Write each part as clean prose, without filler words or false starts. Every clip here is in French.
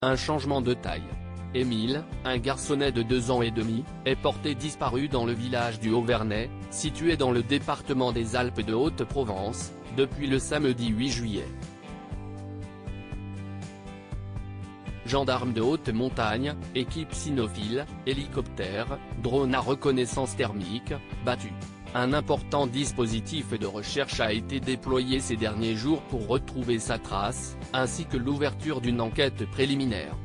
Un changement de taille. Émile, un garçonnet de 2 ans et demi, est porté disparu dans le village du Haut-Vernay, situé dans le département des Alpes de Haute-Provence, depuis le samedi 8 juillet. Gendarmes de haute montagne, équipe cynophile, hélicoptère, drone à reconnaissance thermique, battu. Un important dispositif de recherche a été déployé ces derniers jours pour retrouver sa trace, ainsi que l'ouverture d'une enquête préliminaire.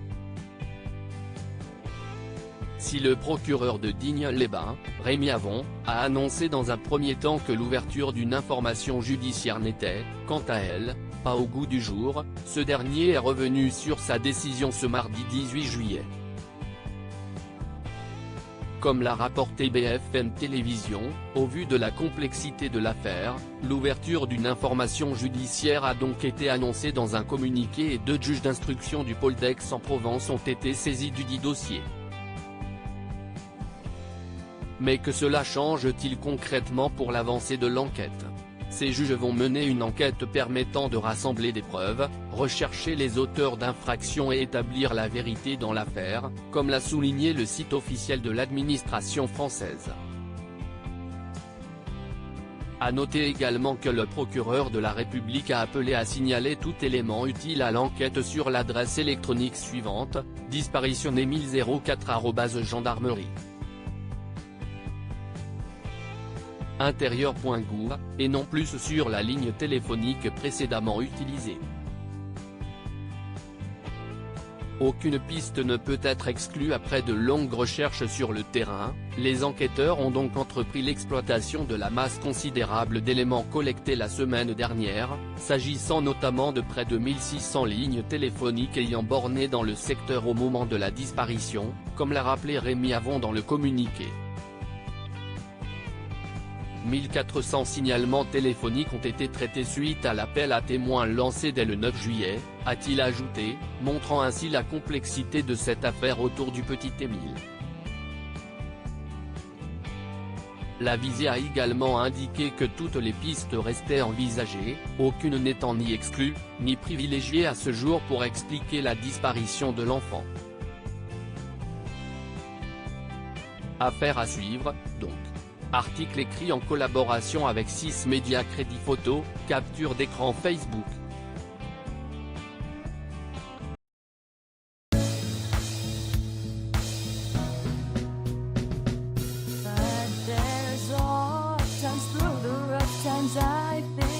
Si le procureur de Digne-les-Bains, Rémi Avon, a annoncé dans un premier temps que l'ouverture d'une information judiciaire n'était, quant à elle, pas au goût du jour, ce dernier est revenu sur sa décision ce mardi 18 juillet. Comme l'a rapporté BFM Télévision, au vu de la complexité de l'affaire, l'ouverture d'une information judiciaire a donc été annoncée dans un communiqué et 2 juges d'instruction du pôle d'Aix-en-Provence ont été saisis dudit dossier. Mais que cela change-t-il concrètement pour l'avancée de l'enquête? Ces juges vont mener une enquête permettant de rassembler des preuves, rechercher les auteurs d'infractions et établir la vérité dans l'affaire, comme l'a souligné le site officiel de l'administration française. À noter également que le procureur de la République a appelé à signaler tout élément utile à l'enquête sur l'adresse électronique suivante, disparitionnemile04@gendarmerie. Intérieur.gouv, et non plus sur la ligne téléphonique précédemment utilisée. Aucune piste ne peut être exclue après de longues recherches sur le terrain, les enquêteurs ont donc entrepris l'exploitation de la masse considérable d'éléments collectés la semaine dernière, s'agissant notamment de près de 1600 lignes téléphoniques ayant borné dans le secteur au moment de la disparition, comme l'a rappelé Rémi Avon dans le communiqué. 1400 signalements téléphoniques ont été traités suite à l'appel à témoins lancé dès le 9 juillet, a-t-il ajouté, montrant ainsi la complexité de cette affaire autour du petit Émile. La visée a également indiqué que toutes les pistes restaient envisagées, aucune n'étant ni exclue, ni privilégiée à ce jour pour expliquer la disparition de l'enfant. Affaire à suivre, donc. Article écrit en collaboration avec 6 médias. Crédit photo, capture d'écran Facebook. But there's all times through the rough times I think